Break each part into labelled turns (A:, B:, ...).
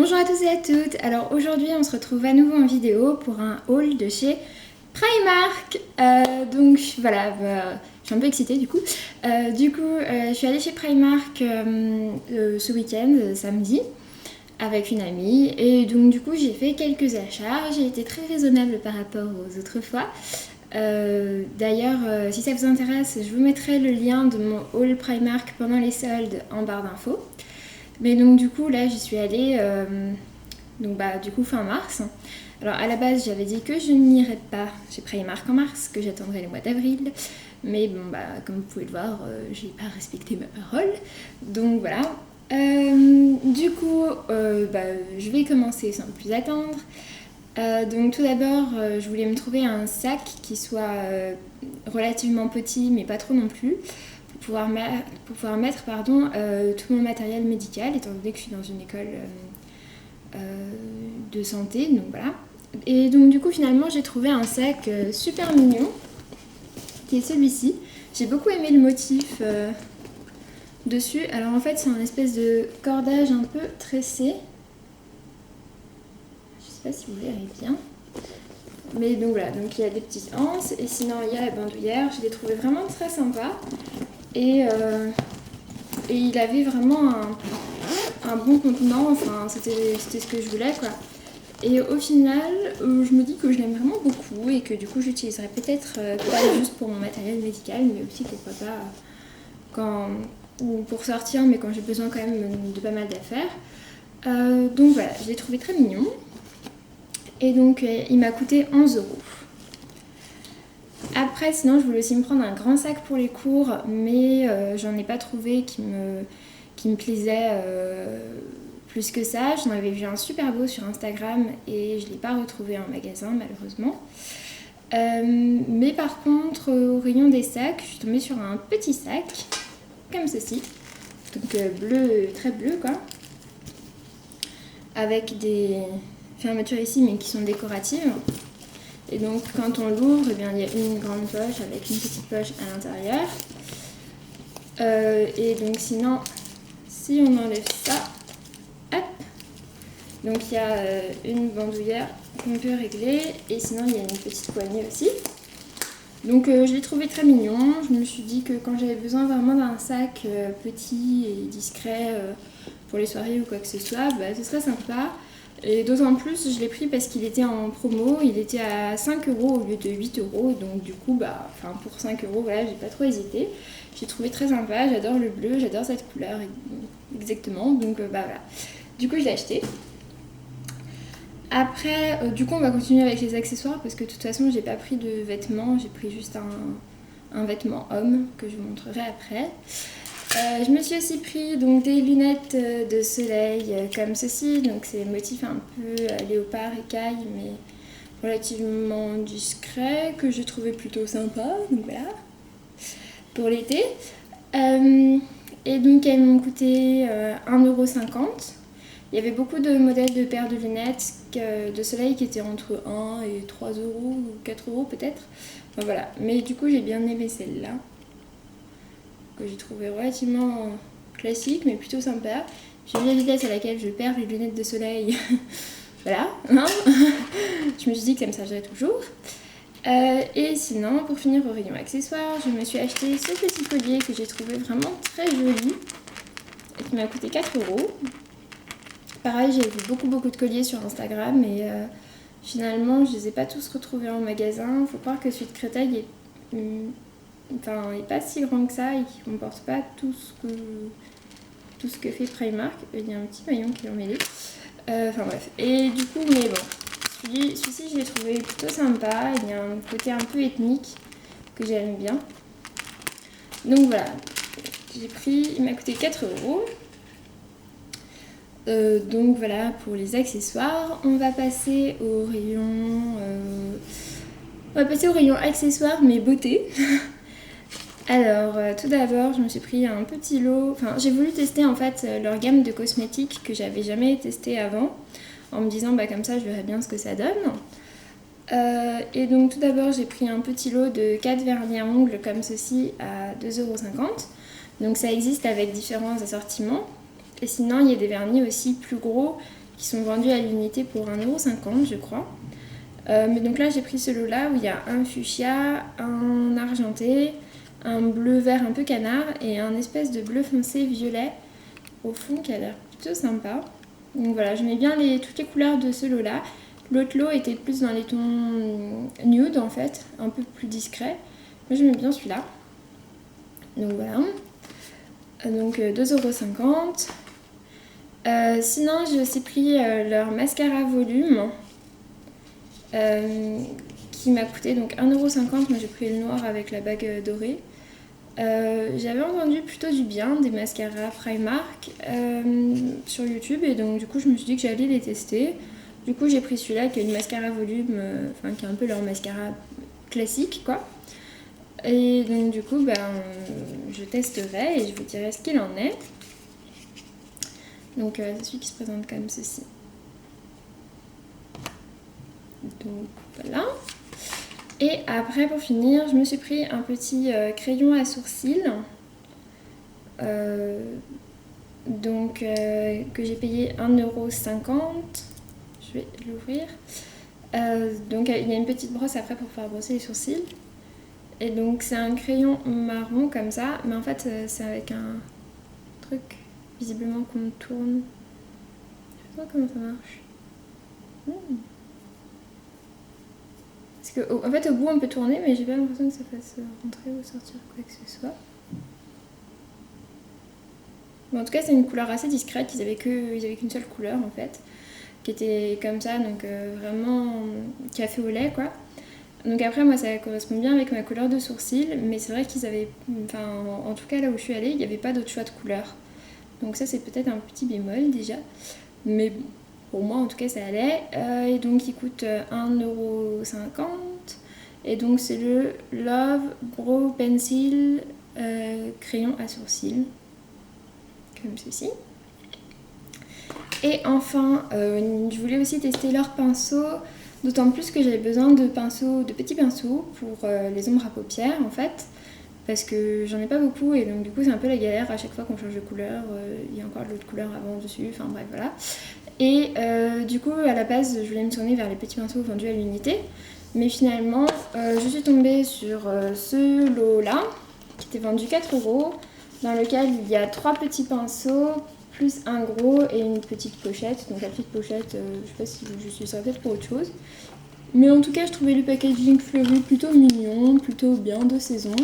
A: Bonjour à tous et à toutes. Alors aujourd'hui on se retrouve à nouveau en vidéo pour un haul de chez Primark. Donc voilà, je suis un peu excitée du coup. Je suis allée chez Primark ce week-end, samedi, avec une amie. Et donc du coup j'ai fait quelques achats. J'ai été très raisonnable par rapport aux autres fois. D'ailleurs, si ça vous intéresse, je vous mettrai le lien de mon haul Primark pendant les soldes en barre d'infos. Mais donc du coup là j'y suis allée fin mars. Alors à la base j'avais dit que je n'irais pas chez Primark en mars, que j'attendrais le mois d'avril. Mais bon comme vous pouvez le voir, j'ai pas respecté ma parole. Donc voilà. Je vais commencer sans plus attendre. Donc tout d'abord je voulais me trouver un sac qui soit relativement petit mais pas trop non plus. Pour pouvoir mettre tout mon matériel médical, étant donné que je suis dans une école de santé, donc voilà. Et donc du coup finalement j'ai trouvé un sac super mignon, qui est celui-ci. J'ai beaucoup aimé le motif dessus. Alors en fait c'est un espèce de cordage un peu tressé. Je sais pas si vous verrez bien. Mais donc voilà, donc il y a des petites anses et sinon il y a la bandoulière. Je l'ai trouvé vraiment très sympa. Et il avait vraiment un bon contenant, enfin c'était ce que je voulais quoi. Et au final, je me dis que je l'aime vraiment beaucoup et que du coup j'utiliserai peut-être pas juste pour mon matériel médical, mais aussi pourquoi pas ou pour sortir, mais quand j'ai besoin quand même de pas mal d'affaires. Donc voilà, je l'ai trouvé très mignon. Et donc il m'a coûté 11 €. Après, sinon, je voulais aussi me prendre un grand sac pour les cours, mais j'en ai pas trouvé qui me plaisait plus que ça. J'en avais vu un super beau sur Instagram et je ne l'ai pas retrouvé en magasin, malheureusement. Mais par contre, au rayon des sacs, je suis tombée sur un petit sac, comme ceci. Donc bleu, très bleu, quoi. Avec des fermetures ici, mais qui sont décoratives. Et donc quand on l'ouvre, eh bien, il y a une grande poche avec une petite poche à l'intérieur. Et donc sinon, si on enlève ça, hop, donc il y a une bandoulière qu'on peut régler. Et sinon il y a une petite poignée aussi. Donc je l'ai trouvé très mignon. Je me suis dit que quand j'avais besoin vraiment d'un sac petit et discret pour les soirées ou quoi que ce soit, ce serait sympa. Et d'autant plus, je l'ai pris parce qu'il était en promo, il était à 5 € au lieu de 8 €. Donc du coup, pour 5 €, voilà, j'ai pas trop hésité. J'ai trouvé très sympa, j'adore le bleu, j'adore cette couleur exactement. Donc voilà. Du coup, je l'ai acheté. Après, du coup, on va continuer avec les accessoires parce que de toute façon, j'ai pas pris de vêtements, j'ai pris juste un vêtement homme que je vous montrerai après. Je me suis aussi pris donc des lunettes de soleil comme ceci, donc c'est motif un peu léopard écaille mais relativement discret que j'ai trouvé plutôt sympa, donc voilà, pour l'été. Et donc elles m'ont coûté 1,50 €. Il y avait beaucoup de modèles de paires de lunettes de soleil qui étaient entre 1 et 3 € ou 4 € peut-être. Enfin, voilà, mais du coup j'ai bien aimé celle-là, que j'ai trouvé relativement classique mais plutôt sympa. J'ai vu la vitesse à laquelle je perds les lunettes de soleil. Voilà, hein. Je me suis dit que ça me servirait toujours. Et sinon, pour finir au rayon accessoires, je me suis acheté ce petit collier que j'ai trouvé vraiment très joli et qui m'a coûté 4 €. Pareil, j'ai vu beaucoup de colliers sur Instagram et finalement je les ai pas tous retrouvés en magasin. Faut croire que celui de Créteil il n'est pas si grand que ça et qui ne comporte pas tout ce que fait Primark. Il y a un petit maillon qui est emmêlé. Enfin bref. Et du coup, mais bon, celui-ci je l'ai trouvé plutôt sympa. Il y a un côté un peu ethnique que j'aime bien. Donc voilà, il m'a coûté 4 €. Donc voilà pour les accessoires. On va passer au rayon accessoires mais beauté. Alors tout d'abord je me suis pris un petit lot, j'ai voulu tester en fait leur gamme de cosmétiques que j'avais jamais testé avant, en me disant comme ça je verrai bien ce que ça donne. Et donc tout d'abord j'ai pris un petit lot de 4 vernis à ongles comme ceci à 2,50 €. Donc ça existe avec différents assortiments. Et sinon il y a des vernis aussi plus gros qui sont vendus à l'unité pour 1,50 € je crois. Mais donc là j'ai pris ce lot là où il y a un fuchsia, un argenté, un bleu vert un peu canard et un espèce de bleu foncé violet au fond qui a l'air plutôt sympa. Donc voilà, je mets bien toutes les couleurs de ce lot là. L'autre lot était plus dans les tons nude en fait, un peu plus discret. Moi j'aime bien celui-là. Donc voilà. Donc 2,50 €. Sinon j'ai aussi pris leur mascara volume qui m'a coûté donc 1,50 €. Moi j'ai pris le noir avec la bague dorée. J'avais entendu plutôt du bien des mascaras Primark sur YouTube et donc du coup je me suis dit que j'allais les tester. Du coup j'ai pris celui-là qui est une mascara volume, qui est un peu leur mascara classique quoi. Et donc du coup je testerai et je vous dirai ce qu'il en est. Donc c'est celui qui se présente comme ceci. Donc voilà. Et après pour finir je me suis pris un petit crayon à sourcils que j'ai payé 1,50 €. Je vais l'ouvrir. Donc il y a une petite brosse après pour faire brosser les sourcils. Et donc c'est un crayon marron comme ça, mais en fait c'est avec un truc visiblement qu'on tourne. Je sais pas comment ça marche. Parce que en fait au bout on peut tourner, mais j'ai pas l'impression que ça fasse rentrer ou sortir quoi que ce soit. Bon, en tout cas c'est une couleur assez discrète, ils avaient qu'une seule couleur en fait, qui était comme ça, donc vraiment café au lait quoi. Donc après moi ça correspond bien avec ma couleur de sourcils, mais c'est vrai qu'ils avaient, en tout cas là où je suis allée, il n'y avait pas d'autre choix de couleur. Donc ça c'est peut-être un petit bémol déjà, mais bon, pour moi en tout cas ça allait. Et donc il coûte 1,50 €. Et donc c'est le Love Brow Pencil crayon à sourcils, comme ceci. Et enfin, je voulais aussi tester leurs pinceaux, d'autant plus que j'avais besoin de petits pinceaux pour les ombres à paupières en fait, parce que j'en ai pas beaucoup et donc du coup c'est un peu la galère à chaque fois qu'on change de couleur, il y a encore de l'autre couleur avant dessus, enfin bref voilà. Et du coup à la base je voulais me tourner vers les petits pinceaux vendus à l'unité, mais finalement je suis tombée sur ce lot là qui était vendu 4 €, dans lequel il y a 3 petits pinceaux plus un gros et une petite pochette. Donc la petite pochette, je sais pas si je suis peut-être pour autre chose. Mais en tout cas, je trouvais le packaging fleuri plutôt mignon, plutôt bien de saison.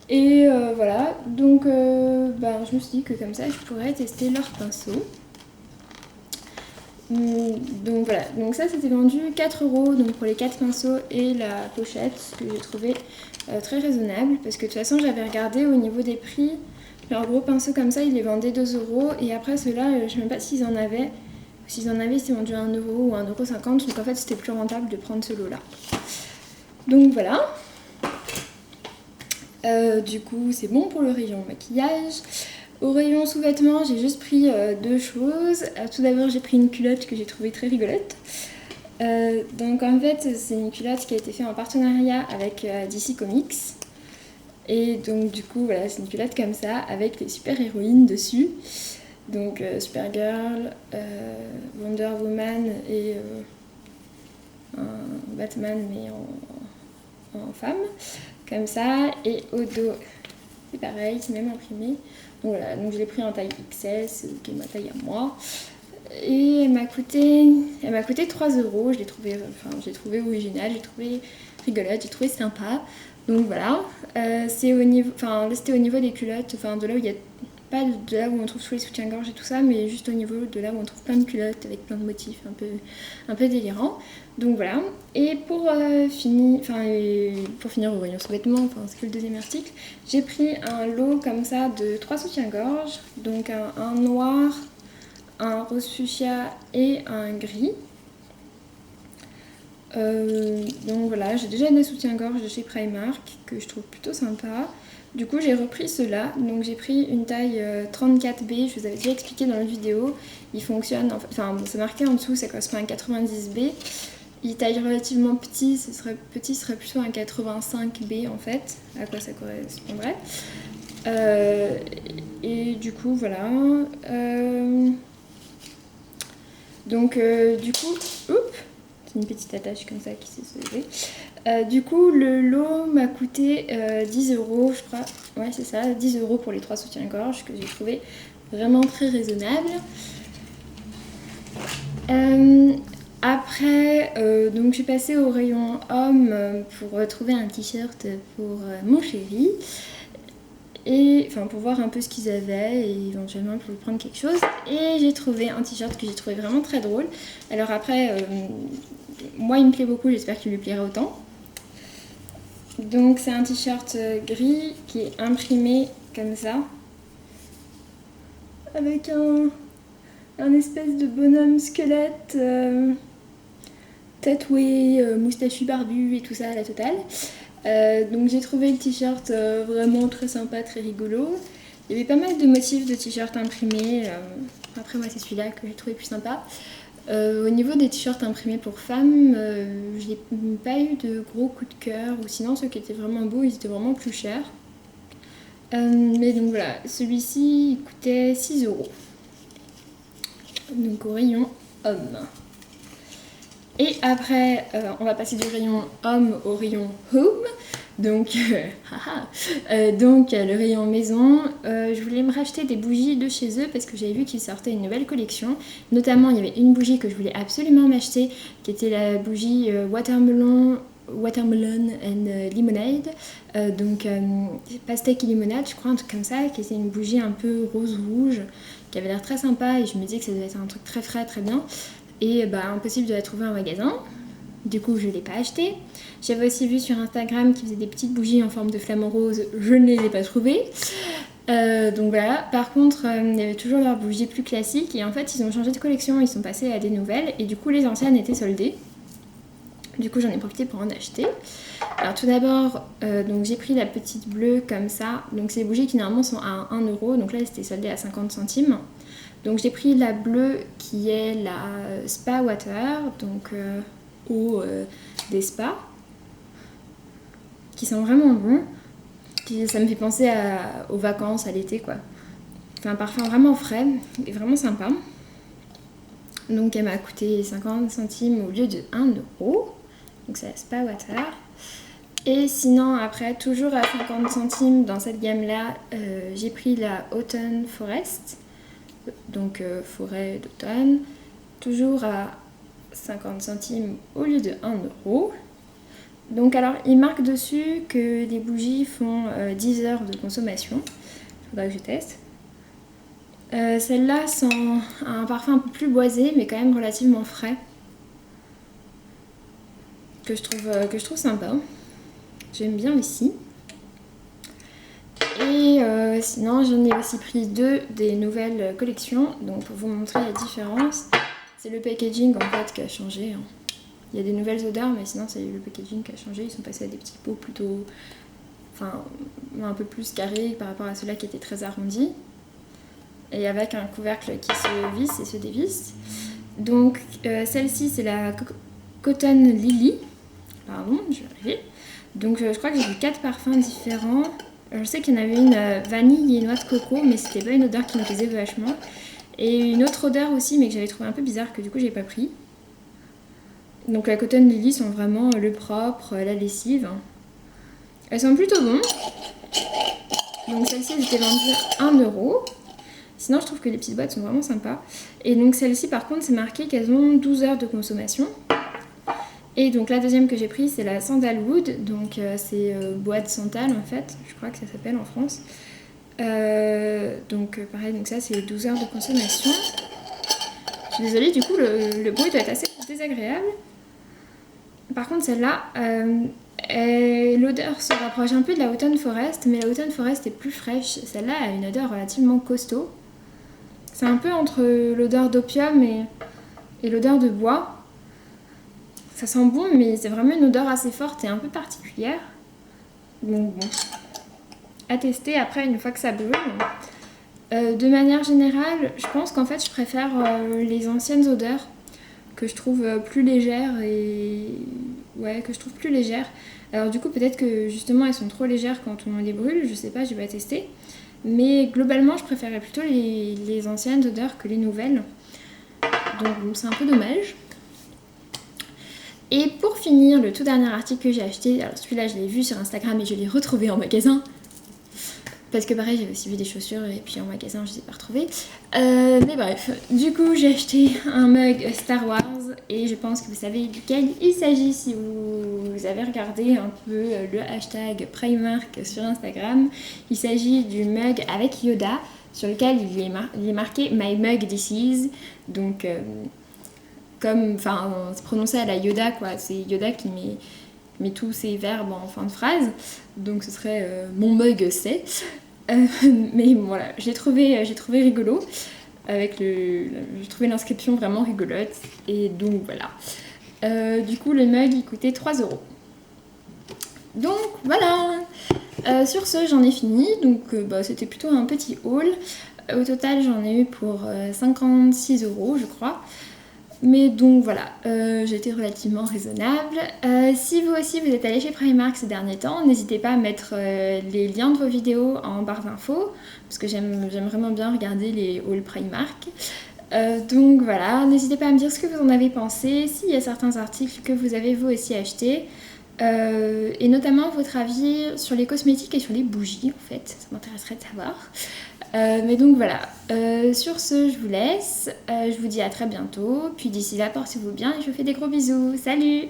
A: Et voilà, donc je me suis dit que comme ça, je pourrais tester leurs pinceaux. Donc voilà, donc ça c'était vendu 4 € donc pour les 4 pinceaux et la pochette, ce que j'ai trouvé très raisonnable, parce que de toute façon j'avais regardé au niveau des prix. Leurs gros pinceaux comme ça, ils les vendaient 2 € et après ceux-là, je ne sais même pas s'ils en avaient. S'ils en avaient, c'était vendu à 1 € ou 1,50 €. Donc en fait, c'était plus rentable de prendre ce lot-là. Donc voilà. Du coup, c'est bon pour le rayon maquillage. Au rayon sous-vêtements, j'ai juste pris 2 choses. Tout d'abord, j'ai pris une culotte que j'ai trouvée très rigolote. Donc en fait, c'est une culotte qui a été faite en partenariat avec DC Comics. Et donc du coup voilà, c'est une culotte comme ça avec les super héroïnes dessus. Donc Supergirl, Wonder Woman et un Batman mais en femme. Comme ça. Et au dos c'est pareil, c'est même imprimé. Donc voilà, donc je l'ai pris en taille XS, qui est ma taille à moi. Et elle m'a coûté 3 €. Je l'ai trouvé original, j'ai trouvé rigolote, j'ai trouvé sympa. Donc voilà, c'était au niveau des culottes, de là où il y a pas de là où on trouve tous les soutiens-gorge et tout ça, mais juste au niveau de là où on trouve plein de culottes avec plein de motifs un peu délirants. Donc voilà. Et pour finir au rayon sous-vêtements, c'est que le deuxième article, j'ai pris un lot comme ça de 3 soutiens-gorge, donc un noir, un rose fuchsia et un gris. Donc voilà, j'ai déjà des soutiens-gorge de chez Primark que je trouve plutôt sympa. Du coup j'ai repris ceux-là, donc j'ai pris une taille 34B, je vous avais déjà expliqué dans la vidéo. Il fonctionne, c'est marqué en dessous, ça correspond à un 90B. Il taille relativement petit, ce serait plutôt un 85B en fait, à quoi ça correspondrait. Et du coup voilà. Donc du coup, c'est une petite attache comme ça qui s'est soulevée. Du coup, le lot m'a coûté 10 euros, je crois. Ouais, c'est ça, 10 euros pour les 3 soutiens-gorge que j'ai trouvé vraiment très raisonnable. Après, donc j'ai passé au rayon homme pour trouver un t-shirt pour mon chéri. Et enfin pour voir un peu ce qu'ils avaient et éventuellement pour lui prendre quelque chose. Et j'ai trouvé un t-shirt que j'ai trouvé vraiment très drôle. Alors après, moi il me plaît beaucoup, j'espère qu'il lui plaira autant. Donc c'est un t-shirt gris qui est imprimé comme ça. Avec un espèce de bonhomme squelette tatoué, moustachu barbu et tout ça à la totale. Donc j'ai trouvé le t-shirt vraiment très sympa, très rigolo. Il y avait pas mal de motifs de t-shirts imprimés. Après moi c'est celui-là que j'ai trouvé plus sympa. Au niveau des t-shirts imprimés pour femmes, je n'ai pas eu de gros coup de cœur. Ou sinon ceux qui étaient vraiment beaux, ils étaient vraiment plus chers. Mais donc voilà, celui-ci il coûtait 6 euros. Donc au rayon homme. Et après, on va passer du rayon homme au rayon home. Donc, donc le rayon maison. Je voulais me racheter des bougies de chez eux parce que j'avais vu qu'ils sortaient une nouvelle collection. Notamment, il y avait une bougie que je voulais absolument m'acheter, qui était la bougie Watermelon and Lemonade. Donc, pastèque et limonade, je crois, un truc comme ça, qui était une bougie un peu rose-rouge, qui avait l'air très sympa et je me disais que ça devait être un truc très frais, très bien. Et bah impossible de la trouver en magasin, du coup je ne l'ai pas achetée. J'avais aussi vu sur Instagram qu'ils faisaient des petites bougies en forme de flamant rose, je ne les ai pas trouvées. Donc voilà, par contre il y avait toujours leurs bougies plus classiques et en fait ils ont changé de collection, ils sont passés à des nouvelles et du coup les anciennes étaient soldées. Du coup j'en ai profité pour en acheter. Alors tout d'abord, donc j'ai pris la petite bleue comme ça, donc c'est des bougies qui normalement sont à 1 euro, donc là c'était soldé à 50 centimes. Donc j'ai pris la bleue qui est la Spa Water, donc eau des spas, qui sent vraiment bon. Ça me fait penser aux vacances, à l'été quoi. C'est un parfum vraiment frais et vraiment sympa. Donc elle m'a coûté 50 centimes au lieu de 1 euro. Donc c'est la Spa Water. Et sinon après, toujours à 50 centimes dans cette gamme là, j'ai pris la Autumn Forest. Donc forêt d'automne, toujours à 50 centimes au lieu de 1 euro. Donc alors il marque dessus que les bougies font 10 heures de consommation. Il faudra que je teste. Celle-là sent un parfum un peu plus boisé mais quand même relativement frais. Que je trouve sympa. J'aime bien aussi. Et sinon j'en ai aussi pris 2 des nouvelles collections, donc pour vous montrer la différence, c'est le packaging en fait qui a changé. Il y a des nouvelles odeurs mais sinon c'est le packaging qui a changé, ils sont passés à des petits pots plutôt, enfin un peu plus carrés par rapport à ceux-là qui étaient très arrondis. Et avec un couvercle qui se visse et se dévisse. Donc celle-ci c'est la Cotton Lily, pardon je vais arriver. Donc je crois que j'ai vu 4 parfums différents. Je sais qu'il y en avait une vanille et noix de coco, mais c'était pas une odeur qui me plaisait vachement. Et une autre odeur aussi, mais que j'avais trouvé un peu bizarre, que du coup j'ai pas pris. Donc la Cotton Lily sent vraiment le propre, la lessive. Elles sont plutôt bonnes. Donc celle-ci elle était vendue 1 euro. Sinon je trouve que les petites boîtes sont vraiment sympas. Et donc celle-ci par contre c'est marqué qu'elles ont 12 heures de consommation. Et donc la deuxième que j'ai prise c'est la Sandalwood, donc c'est bois de santal en fait, je crois que ça s'appelle en France. Donc pareil, donc ça c'est 12 heures de consommation. Je suis désolée, du coup le bruit doit être assez désagréable. Par contre celle-là, l'odeur se rapproche un peu de la Autumn Forest, mais la Autumn Forest est plus fraîche. Celle-là a une odeur relativement costaud. C'est un peu entre l'odeur d'opium et l'odeur de bois. Ça sent bon, mais c'est vraiment une odeur assez forte et un peu particulière. Donc bon, à tester après une fois que ça brûle. De manière générale, je pense qu'en fait je préfère les anciennes odeurs que je trouve plus légères et... Ouais, que je trouve plus légères. Alors du coup peut-être que justement elles sont trop légères quand on les brûle, je sais pas, j'ai pas testé. Mais globalement je préférais plutôt les anciennes odeurs que les nouvelles. Donc bon, c'est un peu dommage. Et pour finir, le tout dernier article que j'ai acheté, alors celui-là je l'ai vu sur Instagram et je l'ai retrouvé en magasin. Parce que pareil, j'avais aussi vu des chaussures et puis en magasin je les ai pas retrouvées. Mais bref, du coup j'ai acheté un mug Star Wars et je pense que vous savez duquel il s'agit si vous avez regardé un peu le hashtag Primark sur Instagram. Il s'agit du mug avec Yoda sur lequel il est marqué My Mug This Is. Donc comme, enfin c'est prononcé à la Yoda quoi, c'est Yoda qui met tous ses verbes en fin de phrase, donc ce serait mon mug c'est. Mais bon, voilà, j'ai trouvé rigolo, j'ai trouvé l'inscription vraiment rigolote, et donc voilà. Du coup, le mug il coûtait 3 euros. Donc voilà. Sur ce, j'en ai fini, donc c'était plutôt un petit haul. Au total, j'en ai eu pour 56 euros, je crois. Mais donc voilà, j'ai été relativement raisonnable. Si vous aussi vous êtes allé chez Primark ces derniers temps, n'hésitez pas à mettre les liens de vos vidéos en barre d'infos, parce que j'aime vraiment bien regarder les hauls Primark. Donc voilà, n'hésitez pas à me dire ce que vous en avez pensé, s'il y a certains articles que vous avez vous aussi achetés, et notamment votre avis sur les cosmétiques et sur les bougies en fait, ça m'intéresserait de savoir. Mais donc voilà, sur ce je vous laisse, je vous dis à très bientôt, puis d'ici là portez-vous bien et je vous fais des gros bisous, salut!